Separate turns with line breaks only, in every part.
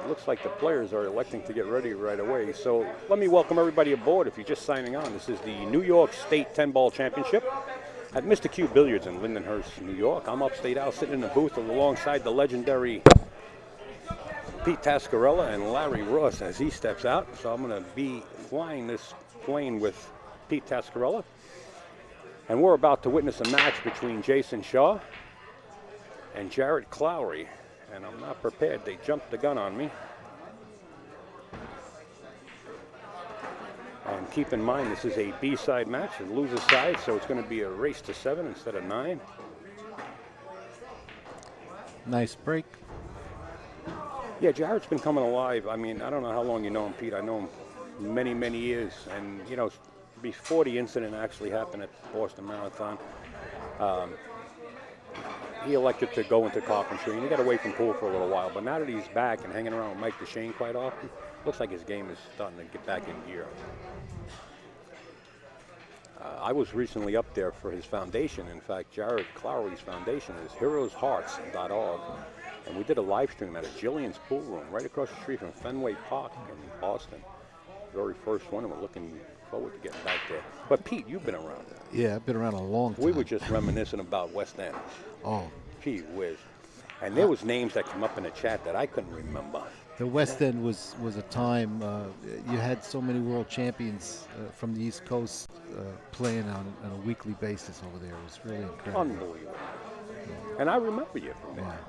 It looks like the players are electing to get ready right away. So let me welcome everybody aboard. If you're just signing on, this is the New York State 10-ball championship at Mr. Cue Billiards in Lindenhurst, New York. I'm upstate out sitting in the booth alongside the legendary Pete Tascarella and Larry Ross as he steps out. So I'm going to be flying this plane with Pete Tascarella. And we're about to witness a match between Jayson Shaw and Jarrod Clowery. And I'm not prepared. They jumped the gun on me. And keep in mind, this is a B-side match, a loser's side, so it's going to be a race to 7 instead of 9.
Nice break.
Yeah, Jarrod's been coming alive. I mean, I don't know how long you know him, Pete. I know him many, many years. And, you know, before the incident actually happened at Boston Marathon, he elected to go into carpentry, and he got away from pool for a little while. But now that he's back and hanging around with Mike DeShane quite often, looks like his game is starting to get back in gear. I was recently up there for his foundation. In fact, Jarrod Clowery's foundation is heroeshearts.org. And we did a live stream at a Jillian's Pool Room right across the street from Fenway Park in Boston. Very first one, and we're looking forward to getting back there. But Pete, you've been around.
Yeah, I've been around a long time.
We were just reminiscing about West End.
Oh.
Gee whiz. And there was names that come up in the chat that I couldn't remember.
The West End was a time you had so many world champions from the East Coast playing on a weekly basis over there. It was really incredible.
Unbelievable. Yeah. And I remember you from there.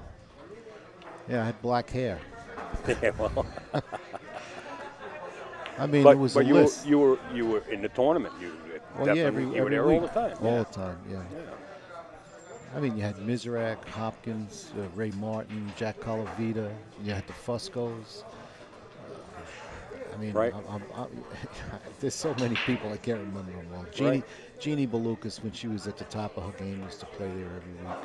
Yeah, I had black hair.
Yeah, well.
I mean, it was a list.
You were in the tournament. You were there all the time.
All the time, yeah. I mean, you had Mizrak, Hopkins, Ray Martin, Jack Colavita. You had the Fuscos. I mean,
right.
There's so many people I can't remember them all. Jeannie Belucas, when she was at the top of her game, used to play there every week.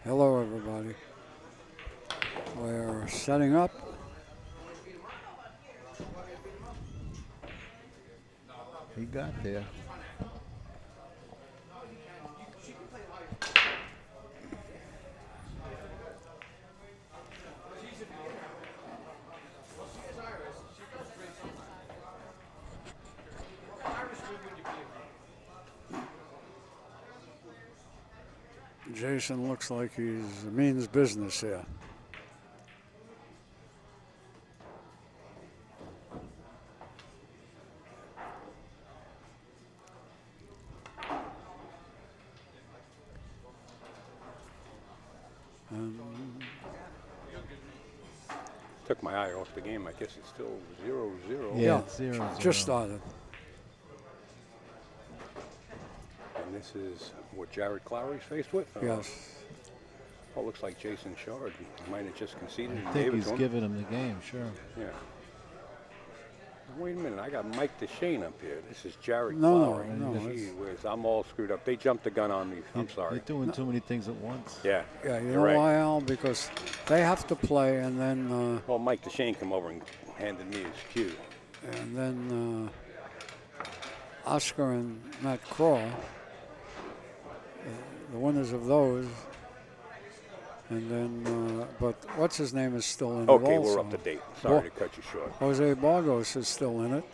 Hello, everybody. We're setting up.
He got there.
Jayson looks like he means business here.
Took my eye off the game. I guess it's still 0-0.
Yeah, 0-0.
Just started.
And this is what Jarrod Clowery's faced with?
Yes.
Well, it looks like Jayson Shaw might have just conceded.
I think he's giving him the game, sure.
Yeah. Wait a minute, I got Mike DeShane up here. This is Jarrod
Clowery.
No, gee whiz, I'm all screwed up. They jumped the gun on me. I'm sorry.
You're doing too many things at once.
Yeah.
Yeah, you know why, Al? Because they have to play, and then.
Well, Mike DeShane come over and handed me his cue.
And then Oscar and Matt Craw, the winners of those. And then, but what's his name is still in it also.
Okay, we're up to date. Sorry to cut you short.
Jose Bargos is still in it.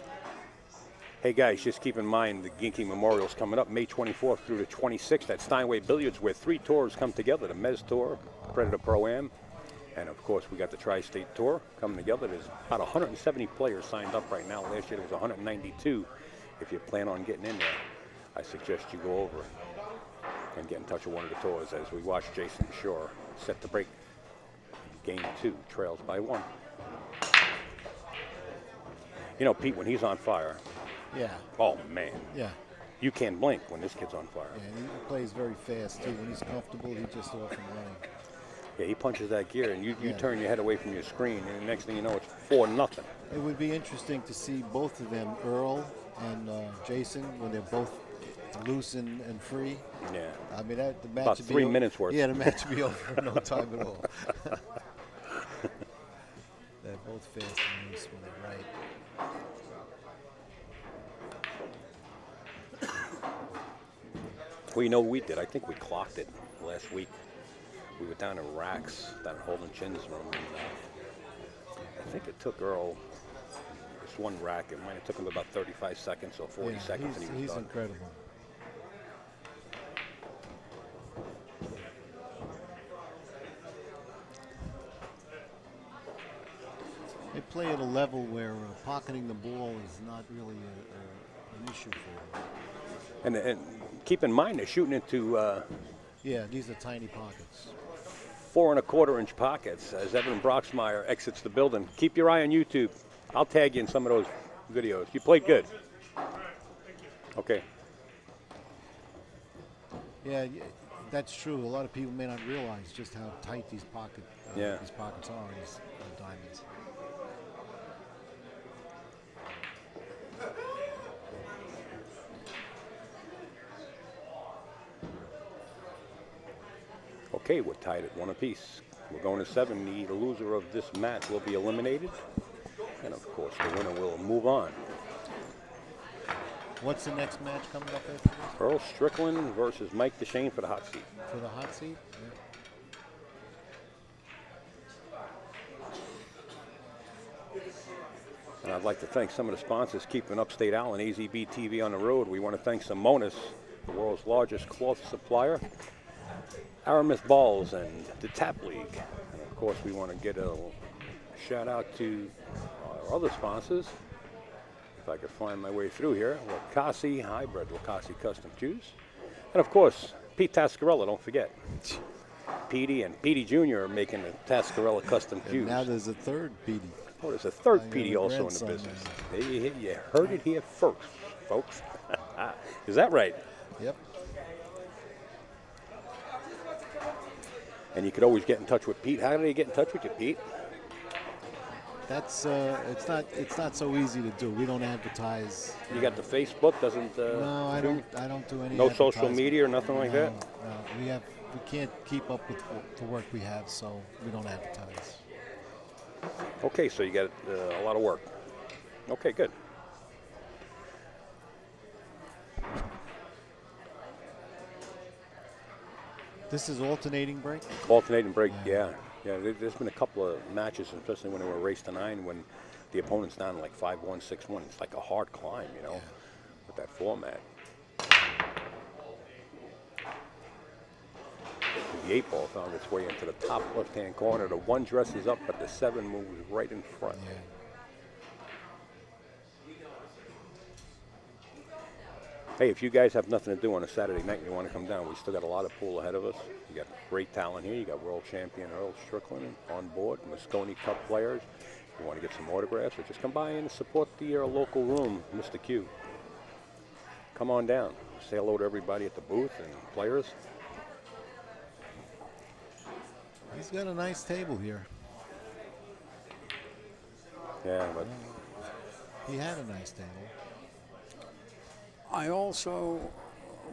Hey guys, just keep in mind the Ginky Memorial's coming up May 24th through the 26th at Steinway Billiards, where 3 tours come together: the Mez Tour, Predator Pro-Am, and of course we got the Tri-State Tour coming together. There's about 170 players signed up right now. Last year there was 192. If you plan on getting in there, I suggest you go over and get in touch with one of the tours as we watch Jayson Shore set to break. Game 2, trails by 1. You know, Pete, when he's on fire,
Yeah.
oh man,
Yeah.
you can't blink when this kid's on fire.
Yeah, he plays very fast too. When he's comfortable, he's just off and running.
Yeah, he punches that gear, and you
Yeah.
turn your head away from your screen, and the next thing you know, it's 4-0.
It would be interesting to see both of them, Earl and Jayson, when they're both loose and free.
Yeah.
I mean, the match
About
would be
3 minutes worth.
Yeah, the match would be over in no time at all. They're both fast and loose when they're right.
Well, you know what we did? I think we clocked it last week. We were down in racks, down in Holden Chin's room, and I think it took Earl just one rack. It might have took him about 35 seconds or 40 seconds, and he was
He's
done.
incredible. They play at a level where pocketing the ball is not really an issue for them.
And keep in mind, they're shooting into
Yeah, these are tiny pockets.
4 1/4-inch pockets as Evan Broxmeyer exits the building. Keep your eye on YouTube. I'll tag you in some of those videos. You played good. Okay.
Yeah, that's true. A lot of people may not realize just how tight these pockets are, these diamonds.
Okay, we're tied at 1 apiece. We're going to 7. The loser of this match will be eliminated. And of course, the winner will move on.
What's the next match coming up after this?
Earl Strickland versus Mike DeShane for the hot seat.
For the hot seat?
And I'd like to thank some of the sponsors keeping Upstate Allen AZbtv on the road. We want to thank Simonis, the world's largest cloth supplier, Aramis Balls, and the Tap League. And of course, we want to get a shout out to our other sponsors. If I could find my way through here, Lacassi, Hybrid Lacassi Custom Shoes. And of course, Pete Tascarella, don't forget. Petey and Petey Jr. are making the Tascarella Custom
And
Shoes.
now there's a third Petey.
Oh, there's a third
I got
Petey
a
also in the
grandson
business.
now.
You heard it here first, folks. Is that right?
Yep.
And you could always get in touch with Pete. How do they get in touch with you, Pete?
That's it's not so easy to do. We don't advertise.
You got the Facebook, doesn't?
No, I don't do any.
No social
advertising.
media or nothing like that.
No, we can't keep up with the work we have, so we don't advertise.
Okay, so you got a lot of work. Okay, good.
This is alternating break.
Alternating break, yeah. There's been a couple of matches, especially when they were race to 9, when the opponent's down like 5-1, 6-1. It's like a hard climb, you know, with that format. The 8 ball found its way into the top left-hand corner. The 1 dresses up, but the 7 moves right in front.
Yeah.
Hey, if you guys have nothing to do on a Saturday night and you want to come down, we still got a lot of pool ahead of us. You got great talent here. You got world champion Earl Strickland on board, Moscone Cup players. You want to get some autographs, or just come by and support the local room, Mr. Cue. Come on down. Say hello to everybody at the booth and players.
He's got a nice table here.
Yeah, but
He had a nice table.
I also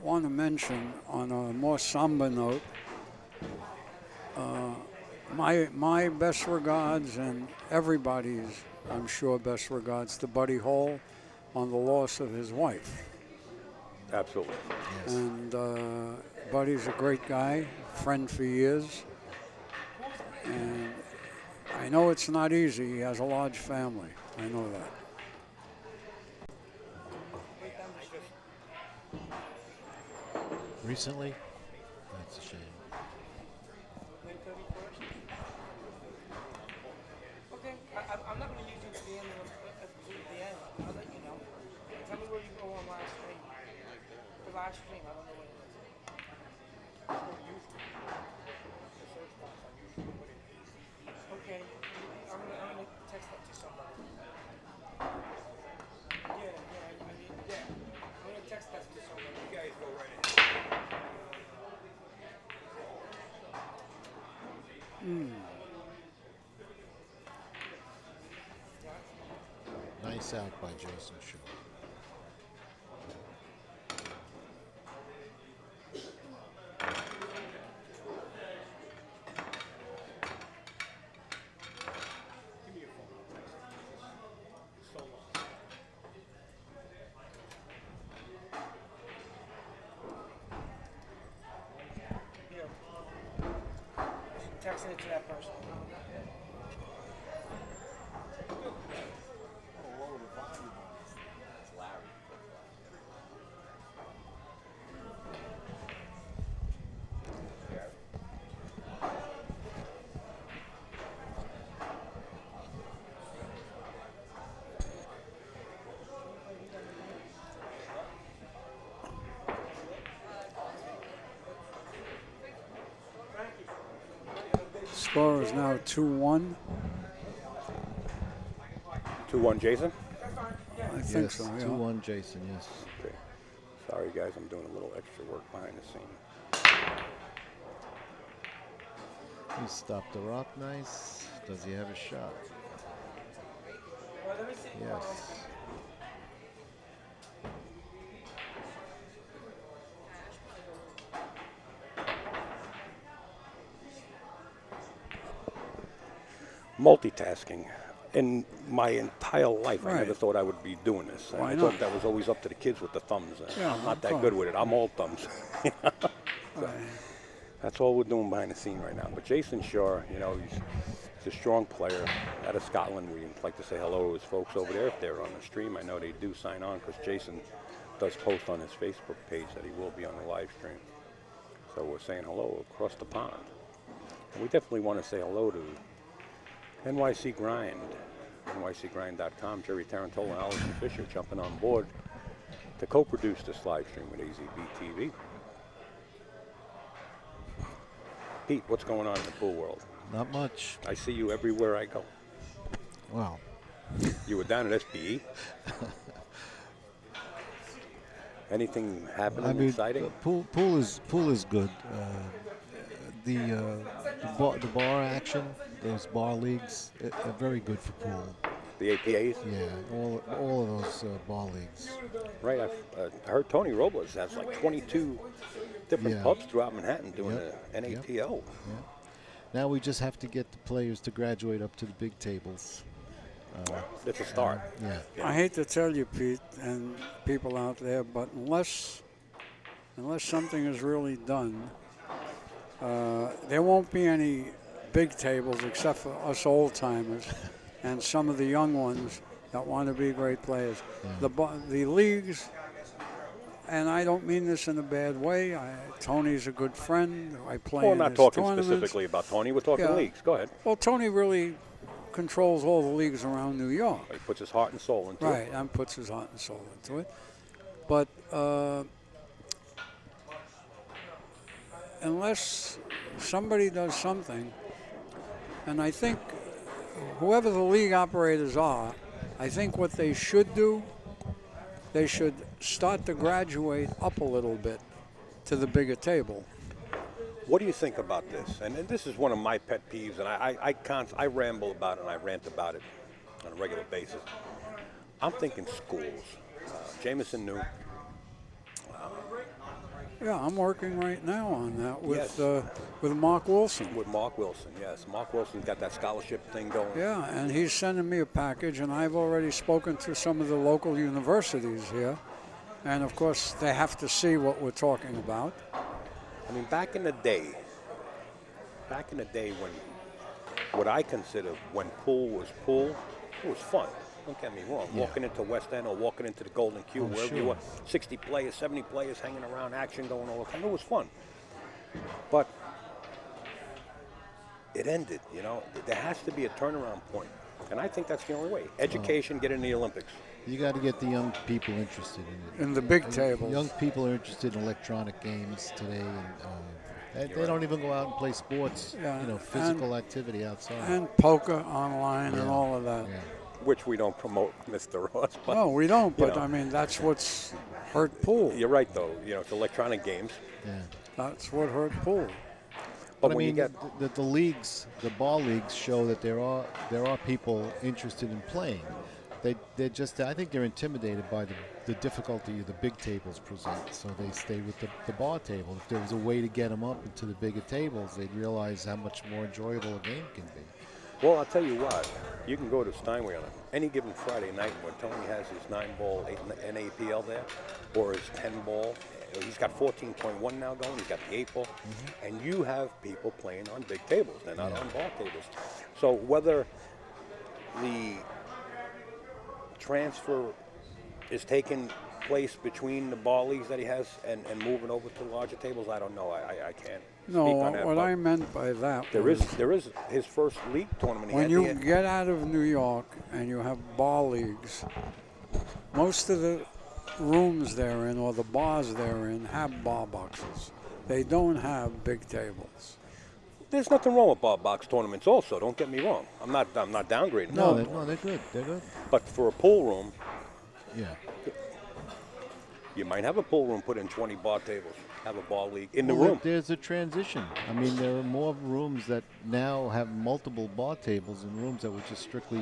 want to mention, on a more somber note, my best regards and everybody's, I'm sure, best regards to Buddy Hall on the loss of his wife.
absolutely.
Yes.
And Buddy's a great guy, friend for years. And I know it's not easy. He has a large family. I know that.
recently. That's a shame.
Okay, I'm not going to use you to the end of the end. I'll let you know. Tell me where you go on live stream. The live stream, I don't know what it is. Okay, I'm gonna text that to somebody. Yeah. I'm gonna text that to somebody. You guys go right ahead.
Nice out by Jayson Shaw.
Texting it to that person.
Score is now 2-1.
2-1 Jayson?
I think
Yes,
so, yeah.
2-1 Jayson, yes.
Okay. Sorry guys, I'm doing a little extra work behind the scene.
He stopped the rock nice. Does he have a shot? Yes.
Multitasking. In my entire life, I
Right.
never thought I would be doing this.
Why
I
not?
thought that was always up to the kids with the thumbs.
Yeah,
I'm not
of
that
course.
good with it. I'm all thumbs.
Right.
That's all we're doing behind the scene right now. But Jayson Shaw, you know, he's a strong player out of Scotland. We'd like to say hello to his folks over there if they're on the stream. I know they do sign on because Jayson does post on his Facebook page that he will be on the live stream. So we're saying hello across the pond. And we definitely want to say hello to NYC Grind, nycgrind.com, Jerry Tarantola and Allison Fisher jumping on board to co-produce this live stream with AZbtv. Pete, what's going on in the pool world?
Not much.
I see you everywhere I go.
Wow.
You were down at SBE. Anything happening
I mean,
exciting?
pool is good. The bar action, those bar leagues, are very good for pool.
The APAs?
Yeah, all of those bar leagues.
Right. I heard Tony Robles has like 22 different
Yeah.
pubs throughout Manhattan doing
Yep.
the NAPO.
Yeah. Now we just have to get the players to graduate up to the big tables.
It's a start.
Yeah.
I hate to tell you, Pete, and people out there, but unless something is really done, there won't be any big tables except for us old timers and some of the young ones that want to be great players. The leagues, and I don't mean this in a bad way. Tony's a good friend. I play.
Well, we're
in
not
his
talking
tournaments.
specifically about Tony. We're talking
Yeah.
leagues. Go ahead.
Well, Tony really controls all the leagues around New York.
He puts his heart and soul into
Right,
it.
and puts his heart and soul into it. But unless somebody does something, and I think whoever the league operators are, I think what they should do, they should start to graduate up a little bit to the bigger table.
What do you think about this? And this is one of my pet peeves, and I ramble about it and I rant about it on a regular basis. I'm thinking schools. Jameson knew.
Yeah, I'm working right now on that
Yes.
with Mark Wilson.
With Mark Wilson, yes. Mark Wilson's got that scholarship thing going.
Yeah, and he's sending me a package, and I've already spoken to some of the local universities here. And, of course, they have to see what we're talking about.
I mean, back in the day when what I consider when pool, it was fun. Don't get me wrong.
Yeah.
Walking into West End or walking into the Golden Q,
Oh,
wherever you
sure.
were, 60 players, 70 players hanging around, action going all the time. It was fun. But it ended, you know. There has to be a turnaround point. And I think that's the only way. Education, get in the Olympics.
You got to get the young people interested in it.
In the big
And
tables.
Young people are interested in electronic games today, and they don't even go out and play sports.
Yeah,
You know, physical activity outside.
And poker online and
Yeah.
all of that.
Yeah.
Which we don't promote, Mr. Ross. But
No, we don't,
you
but
know.
I mean, that's what's hurt pool.
You're right, though. You know, it's electronic games.
Yeah.
That's what hurt pool.
But
But I
when you
mean,
get
the leagues, the ball leagues show that there are people interested in playing. They're just, I think they're intimidated by the difficulty the big tables present, so they stay with the bar table. If there was a way to get them up into the bigger tables, they'd realize how much more enjoyable a game can be.
Well, I'll tell you what. You can go to Steinway on any given Friday night when Tony has his 9-ball NAPL there, or his 10-ball. He's got 14.1 now going. He's got the 8-ball. And you have people playing on big tables. They're not on bar tables. So whether the transfer is taking place between the bar leagues that he has and moving over to larger tables, I don't know. I can't
No,
speak on that.
what
but
I meant by that
there
was
is his first league tournament. He
when
had
you
the-
get out of New York and you have bar leagues, most of the rooms they're in or the bars they're in have bar boxes. They don't have big tables.
There's nothing wrong with bar box tournaments also, don't get me wrong. I'm not downgrading
No,
them.
they're good. They're good.
But for a pool room,
Yeah.
you might have a pool room put in 20 bar tables, have a bar league in the
Well,
room.
There's a transition. I mean, there are more rooms that now have multiple bar tables and rooms that were just strictly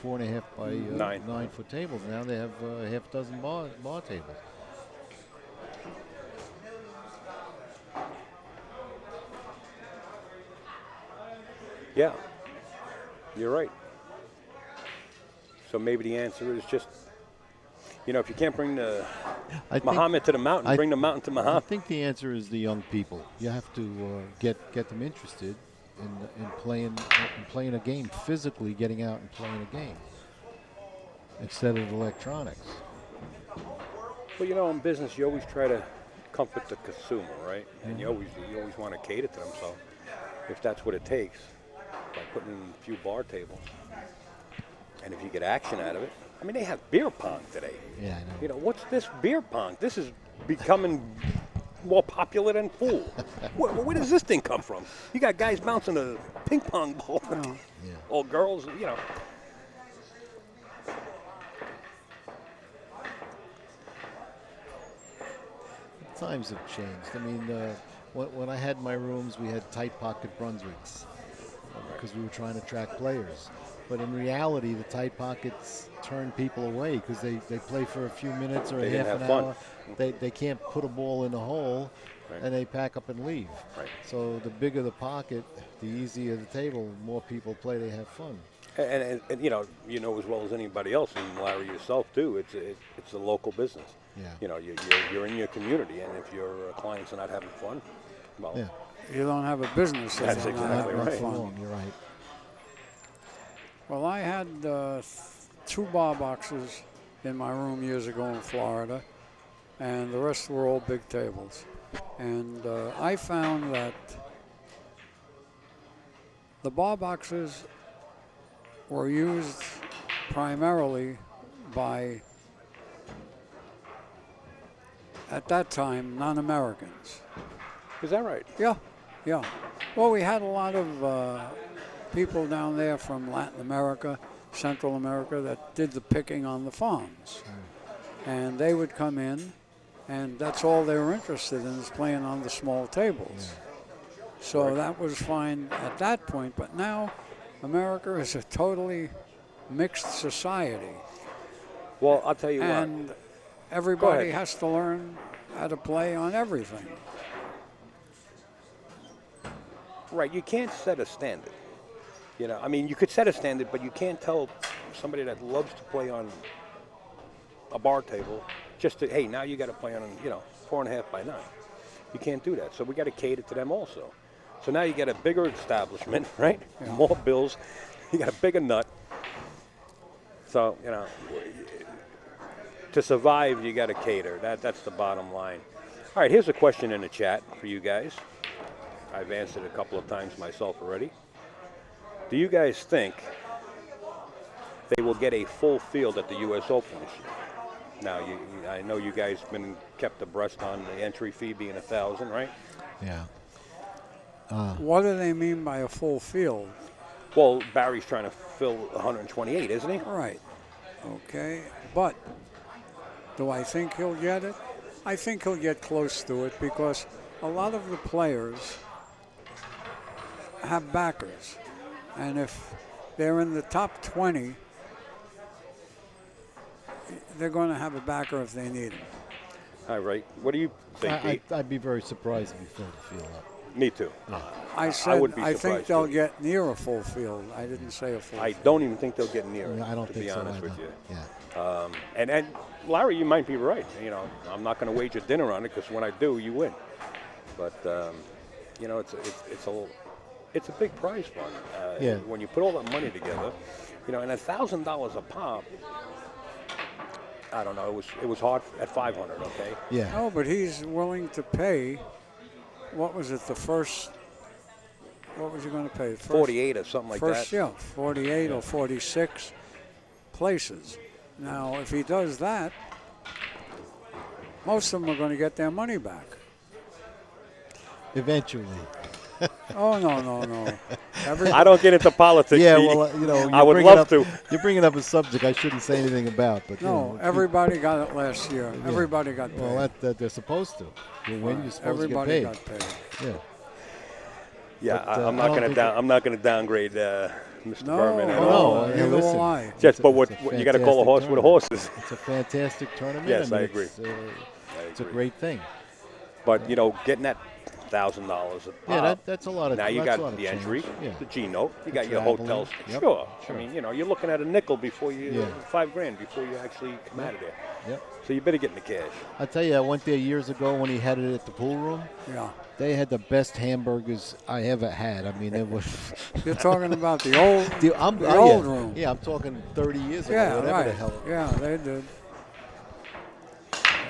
4.5 by 9-foot tables. Now they have half a dozen bar tables.
Yeah, you're right. So maybe the answer is just, you know, if you can't bring the
I think-
Muhammad to the mountain,
I-
bring the mountain to
I
Muhammad.
think the answer is the young people. You have to get them interested in playing a game, physically getting out and playing a game instead of electronics.
Well, you know, in business, you always try to comfort the consumer, right? And you always want to cater to them. So if that's what it takes, by putting in a few bar tables, and if you get action out of it, I mean, they have beer pong today.
Yeah, I know.
You know, what's this beer pong? This is becoming more popular than pool. Where does this thing come from? You got guys bouncing a ping pong ball,
Yeah.
or girls, you know.
Times have changed. I mean, when I had my rooms, we had tight pocket Brunswicks because we were trying to attract players. But in reality, the tight pockets turn people away because they play for a few minutes or
They
a
didn't
half an
have fun.
hour. They can't put a ball in the hole,
Right.
and they pack up and leave.
Right.
So the bigger the pocket, the easier the table. More people play, they have fun.
And you know as well as anybody else, and Larry yourself too. It's a local business.
Yeah.
You know, you're in your community, and if your clients are not having fun, well,
Yeah.
You don't have a business if
That's
you're not
exactly
having
right.
for
fun.
long, you're right.
Well, I had 2 bar boxes in my room years ago in Florida, and the rest were all big tables. And I found that the bar boxes were used primarily by, at that time, non-Americans.
is that right?
Yeah, yeah. Well, we had a lot of people down there from Latin America, Central America, that did the picking on the farms. And they would come in, and that's all they were interested in, is playing on the small tables. So that was fine at that point, but now America is a totally mixed society.
Well, I'll tell you what.
And everybody
ahead.
has to learn how to play on everything.
Right, you can't set a standard. You know, I mean, you could set a standard, but you can't tell somebody that loves to play on a bar table just to, hey, now you got to play on, 4.5 by 9. You can't do that. So we got to cater to them also. So now you get a bigger establishment, right?
Yeah.
More bills. You got a bigger nut. So, you know, to survive, you got to cater. That's the bottom line. All right, here's a question in the chat for you guys. I've answered a couple of times myself already. Do you guys think they will get a full field at the U.S. Open this year? Now, I know you guys been kept abreast on the entry fee being $1,000, right?
Yeah.
What do they mean by a full field?
Well, Barry's trying to fill 128, isn't he?
Right. Okay. But do I think he'll get it? I think he'll get close to it because a lot of the players have backers. And if they're in the top 20, they're going to have a backer if they need him.
All right. What do you think, Pete?
I'd be very surprised if he filled the field up.
Me too.
I said
would be
I think
surprised,
they'll
too.
get near a full field. I didn't say a full
I
field.
don't even think they'll get near it,
I don't
to
think
be
so
honest
either.
with you.
Yeah.
And Larry, you might be right. You know, I'm not going to wager dinner on it because when I do, you win. But you know, it's a big prize fund.
Yeah.
When you put all that money together, you know, and $1,000 a pop. I don't know. It was hard at 500. Okay.
Yeah.
No, but he's willing to pay. What was it? The first. What was he going to pay? First,
48 or something like
first,
that.
yeah, 48 or 46 places. Now, if he does that, most of them are going to get their money back.
Eventually.
Oh, no.
I don't get into politics.
Yeah,
Pete.
well, you know,
I would love to.
You're bringing up a subject I shouldn't say anything about, but
No,
you know,
everybody got it last year.
Yeah.
Everybody got paid.
well, that they're supposed to. You win, you're supposed
Everybody
to get
got
paid.
paid.
Yeah.
Yeah,
But,
I'm
I
not
don't
going to
think
down. I'm not going to downgrade Mr.
No,
Berman at
no,
all.
yeah,
neither
listen.
will I.
Just, but
It's a
what you got to call a horse with a horses.
It's a fantastic tournament.
Yes, I
mean,
agree.
It's a great thing.
But you know, getting that $1,000 a
Yeah,
pop.
that's a lot of.
Now you
that's a lot
got
of
the entry,
change. Yeah.
the G note. You got
The
your
traveling.
hotels.
Yep.
Sure.
Sure.
I mean, you know, you're looking at a nickel before you
Yeah.
$5,000 before you actually come out of there.
Yep.
So you better get in the cash.
I tell you, I went there years ago when he had it at the pool room.
Yeah.
They had the best hamburgers I ever had. I mean, it was.
You're talking about the old,
the
old room.
Yeah, I'm talking 30 years ago.
Yeah,
whatever
right.
the hell.
Yeah, they did.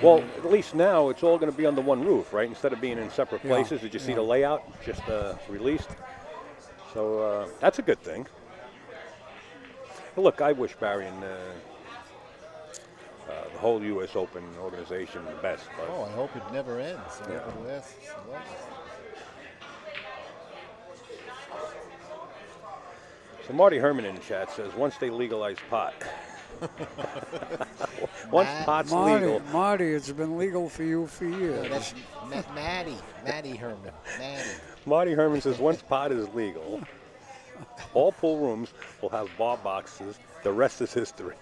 Well, at least now it's all going to be under one roof, right? Instead of being in separate
Yeah.
places. Did you see the layout just released? So that's a good thing. But look, I wish Barry and the whole U.S. Open organization the best. But
Oh, I hope it never ends. I
Yeah.
hope it lasts longest.
So Marty Herman in the chat says, once they legalize pot. Once pot's legal.
Marty, it's been legal for you for years.
That's Maddie Herman. Maddie.
Marty Herman says, once pot is legal, all pool rooms will have bar boxes. The rest is history.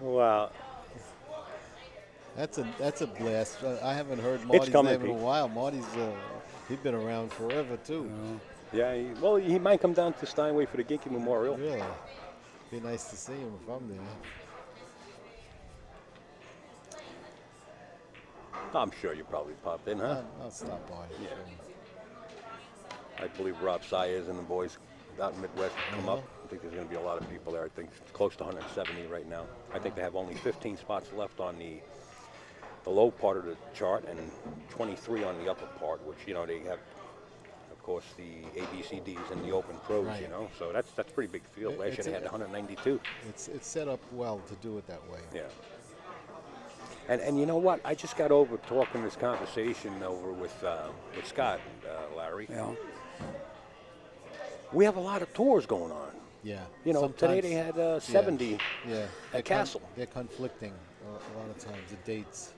Wow.
That's a blast. I haven't heard Marty's
coming,
name in a
Pete.
while. Marty's he's been around forever too.
Yeah, he might come down to Steinway for the Ginky Memorial.
Really, be nice to see him if I'm there.
I'm sure you probably pop in, huh?
I'll stop by.
Yeah. I believe Rob Sayers and the boys out in Midwest come up. I think there's going to be a lot of people there. I think it's close to 170 right now. I think they have only 15 spots left on the low part of the chart and 23 on the upper part, which, you know, they have, of course, the ABCDs and the Open Pros,
Right.
you know. So that's a pretty big field. Last year they had 192.
It's set up well to do it that way.
Yeah. And you know what? I just got over talking this conversation over with Scott, Larry.
Yeah.
We have a lot of tours going on.
Yeah.
You know, today they had 70
Yeah.
at Castle.
They're conflicting a lot of times, the dates.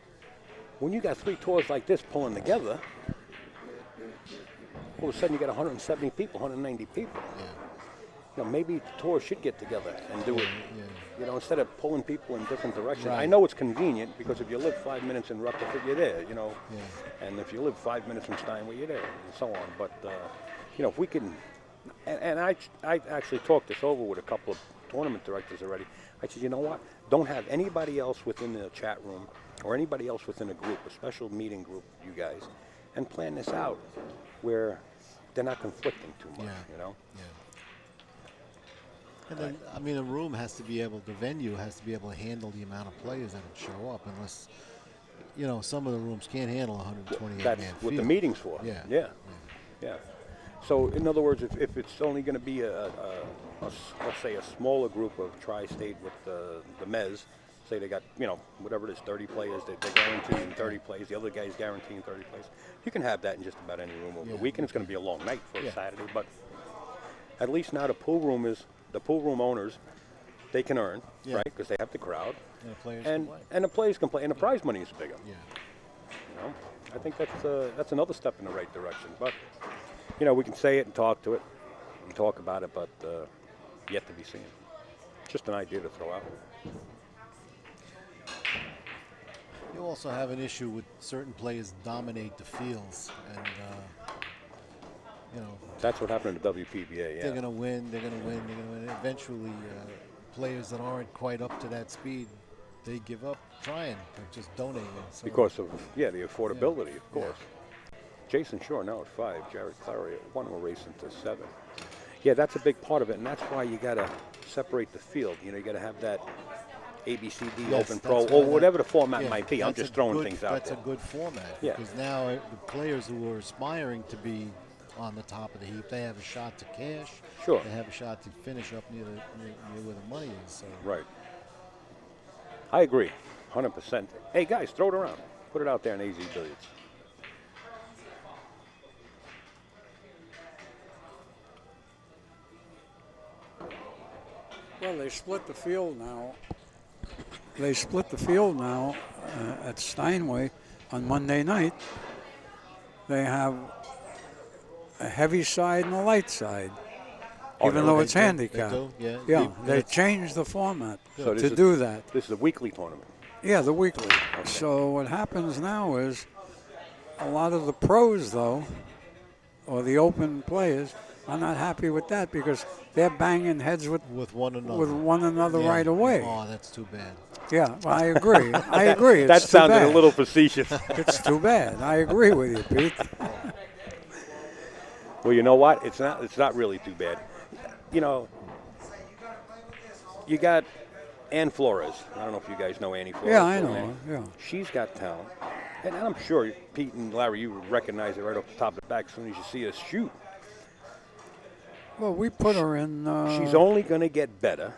When you got 3 tours like this pulling together, all of a sudden you got 170 people, 190 people.
Yeah.
You know, maybe the tour should get together and do it.
Yeah.
You know, instead of pulling people in different directions.
Right.
I know it's convenient because if you live 5 minutes in Rutherford, you're there. You know,
Yeah.
and if you live 5 minutes from Steinway, you're there, and so on. But you know, if we can, and I actually talked this over with a couple of tournament directors already. I said, you know what? Don't have anybody else within the chat room or anybody else within a group, a special meeting group, you guys, and plan this out where they're not conflicting too much.
Yeah.
You know.
Yeah. And then, I mean, a room has to be able, the venue has to be able to handle the amount of players that would show up, unless, you know, some of the rooms can't handle 128
That's
man
what the
field.
meeting's for.
Yeah.
Yeah. So, in other words, if it's only going to be let's say a smaller group of tri-state with the Mez, say they got, you know, whatever it is, 30 players, they're guaranteeing 30 plays, the other guy's guaranteeing 30 plays. You can have that in just about any room over the weekend. It's going to be a long night for a Saturday, but at least now the pool room owners, they can earn, right, because they have the crowd.
And the players
and
can play.
and the players can play, and the prize money is bigger.
Yeah.
You know, I think that's another step in the right direction. But you know, we can say it and talk to it and talk about it, but yet to be seen. Just an idea to throw out.
You also have an issue with certain players dominate the fields, and you know,
That's what happened in the WPBA.
they're
Yeah.
going to win. They're going to win. They're going to win. Eventually, players that aren't quite up to that speed, they give up trying. They're just donating. So
Because of the affordability, of course. Jayson Shore now at 5, Jarrod Clowery at 1, will race into 7. Yeah, that's a big part of it, and that's why you got to separate the field. You know, you got to have that ABCD
Yes,
Open
that's
Pro,
why
or
that-
whatever the format
yeah,
might be. I'm
that's
just
a
throwing
good-
things out
That's
there.
a good format,
Yeah.
because now the players who are aspiring to be on the top of the heap, they have a shot to cash.
Sure.
They have a shot to finish up near where the money is. So.
Right. I agree, 100%. Hey, guys, throw it around. Put it out there in AZ Billiards.
Well, they split the field now. They split the field now at Steinway on Monday night. They have a heavy side and a light side, even though it's handicapped. Yeah, they changed the format
So
to do that.
This is a weekly tournament.
Yeah, the weekly. So what happens now is a lot of the pros, though, or the open players, are not happy with that because they're banging heads with
one another.
right away.
Oh, that's too bad.
Yeah, well, I agree. I agree.
That
It's too
sounded
bad.
a little facetious.
It's too bad. I agree with you, Pete.
Well, you know what? It's not really too bad. You know, you got Ann Flores. I don't know if you guys know Annie Flores.
Yeah, I know her, yeah.
She's got talent. And I'm sure Pete and Larry, you would recognize it right off the top of the back as soon as you see us shoot.
Well, we put her in.
She's only going to get better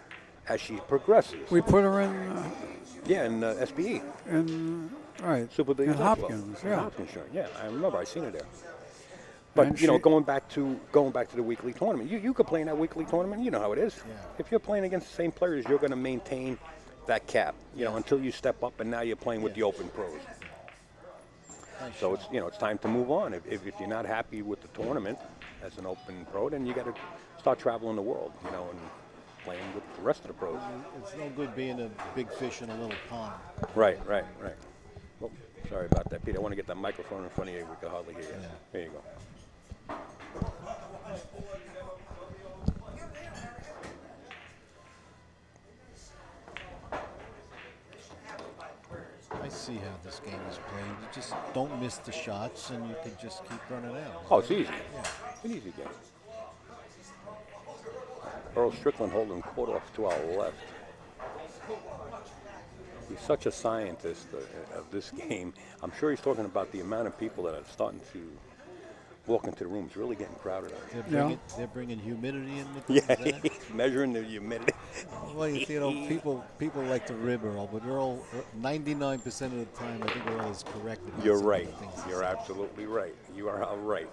as she progresses.
We put her in.
In SBE.
Right.
Super
in
Billiards
Hopkins.
Expo.
Yeah.
Hopkins, sure. Yeah, I remember. I seen her there. But
And
you know,
she-
going back to the weekly tournament, you could play in that weekly tournament. You know how it is.
Yeah.
If you're playing against the same players, you're going to maintain that cap. You know, until you step up, and now you're playing with the open pros.
Nice
So
shot.
it's time to move on. If you're not happy with the tournament as an open pro, then you got to start traveling the world. You know, and playing with the rest of the pros.
It's no good being a big fish in a little pond.
Right. Well, sorry about that, Pete. I want to get that microphone in front of you. We can hardly hear you.
Yeah.
There you go.
I see how this game is played. You just don't miss the shots, and you can just keep running out.
Oh, it's easy. It's an easy game. Earl Strickland holding court off to our left. He's such a scientist of this game. I'm sure he's talking about the amount of people that are starting to walk into the room. It's really getting crowded out here.
They're bringing humidity in with them.
Yeah,
is that it?
he's measuring the humidity.
Well, you know, people like to rib Earl, but Earl, 99% of the time, I think Earl is correct. about
You're
some of
right.
the things he
You're
says.
absolutely right. You are right.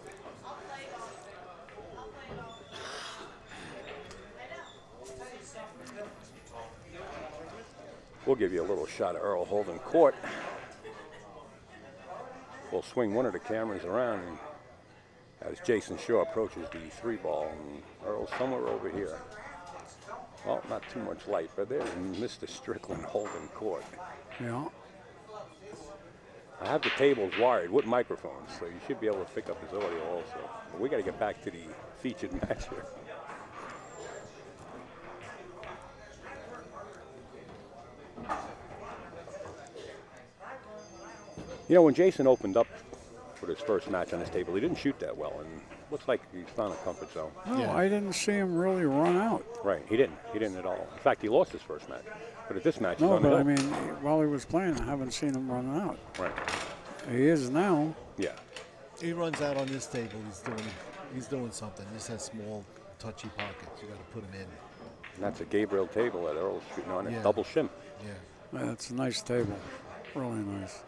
We'll give you a little shot of Earl holding court. We'll swing one of the cameras around as Jayson Shore approaches the 3-ball, and Earl's somewhere over here. Well, not too much light, but there's Mr. Strickland holding court.
Yeah.
I have the tables wired with microphones, so you should be able to pick up his audio also. But we got to get back to the featured match here. You know, when Jayson opened up with his first match on his table. He didn't shoot that well, and looks like he's found a comfort zone.
No,
Yeah.
I didn't see him really run out.
Right, he didn't. He didn't at all. In fact, he lost his first match. But at this match, he's
No,
on the
but I
hill.
mean, while he was playing, I haven't seen him run out.
Right,
He is now.
yeah.
He runs out on this table. He's doing something. This has small, touchy pockets. You got to put him in.
And that's a Gabriel table that Earl's shooting on it.
Yeah.
Double shim.
Yeah.
Yeah, it's a nice table. Really nice.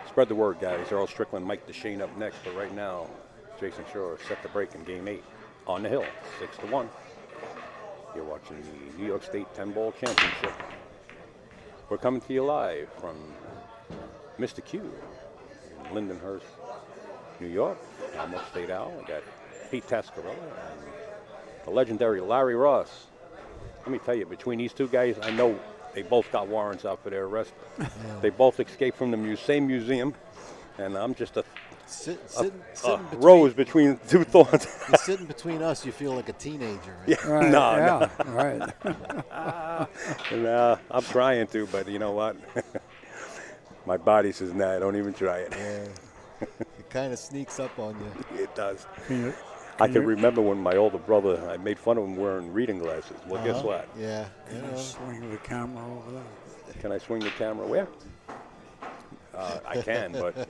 Spread the word, guys. Earl Strickland, Mike DeShane up next. But right now, Jayson Shore set the break in Game 8 on the hill, 6-1. You're watching the New York State 10-ball championship. We're coming to you live from Mr. Cue in Lindenhurst, New York. I'm Upstate Al. I got Pete Tascarella and the legendary Larry Ross. Let me tell you, between these two guys, I know they both got warrants out for their arrest. They both escaped from the same museum, and I'm just a
Sitting
rose between two thorns.
sitting between us, you feel like a teenager. Right?
Yeah.
Right,
No,
yeah, right.
No, I'm trying to, but you know what? My body says, nah, don't even try it.
Yeah. It kind of sneaks up on you.
It does.
Can
I can
you-
remember when my older brother, I made fun of him wearing reading glasses. Well, guess what?
Yeah.
you swing the camera over there?
Can I swing the camera where? I can, but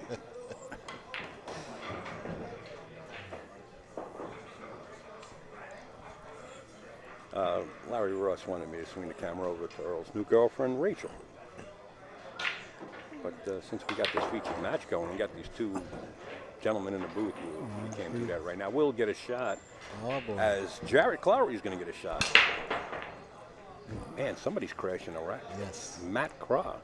Larry Ross wanted me to swing the camera over to Earl's new girlfriend, Rachel. But since we got this featured match going, we got these two gentlemen in the booth. We can't do that right now. We'll get a shot
Oh, boy.
as Jarrod Clowery is going to get a shot. Man, somebody's crashing a rack.
Yes.
Matt Craw.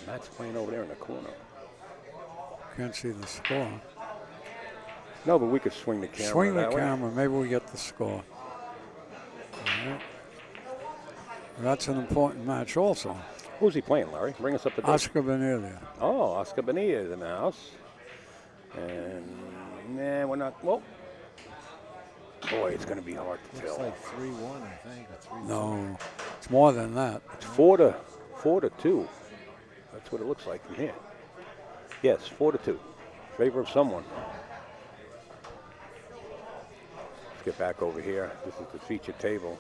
Matt's playing over there in the corner.
Can't see the score.
No, but we could swing the camera.
Swing the
that way.
camera. Maybe we get the score. All right. That's an important match also.
Who's he playing, Larry? Bring us up to date.
Oscar Benelia.
Oh, Oscar Bonilla is in the house. And, nah, we're not. Well, boy, it's going to be hard to
Looks
tell.
like 3-1, I think, or 3-2.
No, it's more than that.
It's 4-2. That's what it looks like from here. Yes, 4-2. Favor of someone. Let's get back over here. This is the featured table.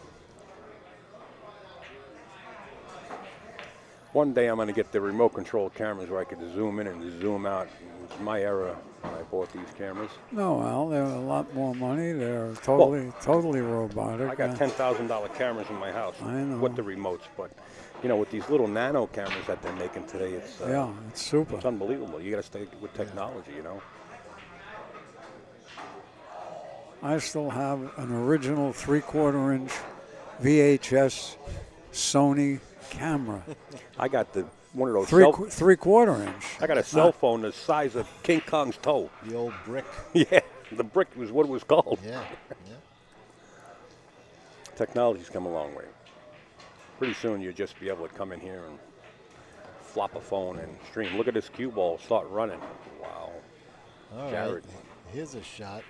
One day I'm going to get the remote control cameras where I could zoom in and zoom out. It was my era when I bought these cameras.
No, Al, they're a lot more money. They're totally robotic.
I got $10,000 cameras in my house
I know.
with the remotes, but you know, with these little nano cameras that they're making today, it's
Yeah, it's super.
it's unbelievable. You got to stay with technology, you know.
I still have an original 3/4 inch VHS Sony camera.
I got one of those.
3/4 inch.
I got a cell phone the size of King Kong's toe.
The old brick.
Yeah, the brick was what it was called.
Yeah.
Technology's come a long way. Pretty soon you'll just be able to come in here and flop a phone and stream. Look at this cue ball start running. Wow.
All
Jarrod.
right. Here's a shot.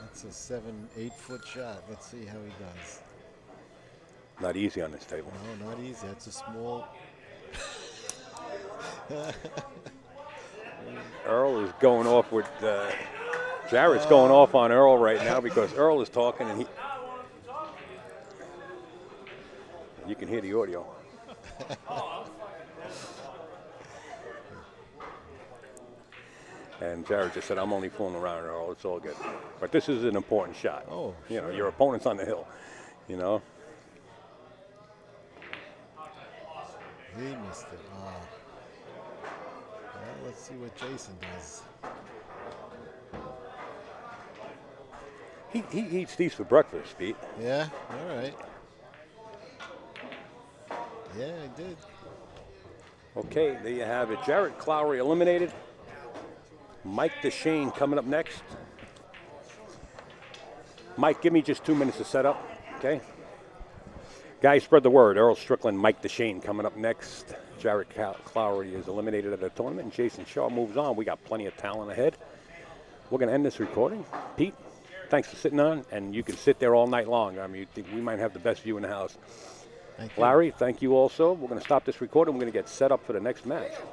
That's a 7-8 foot shot. Let's see how he does.
Not easy on this table.
No, not easy. That's a small.
Earl is going off with Jarrod's going off on Earl right now because Earl is talking and you can hear the audio. And Jarrod just said, I'm only fooling around, Earl. It's all good. But this is an important shot.
Oh,
you know,
sure.
your opponent's on the hill, you know.
He missed it. Well, let's see what Jayson does.
He eats these for breakfast, Pete.
Yeah, all right. Yeah, I did.
Okay, there you have it. Jarrod Clowery eliminated. Mike DeShane coming up next. Mike, give me just 2 minutes to set up, okay? Guys, spread the word. Earl Strickland, Mike DeShane coming up next. Jarrod Clowery is eliminated at the tournament, and Jayson Shaw moves on. We got plenty of talent ahead. We're going to end this recording. Pete, thanks for sitting on, and you can sit there all night long. I mean, we might have the best view in the house.
Thank you.
Larry, thank you also. We're going to stop this recording. We're going to get set up for the next match.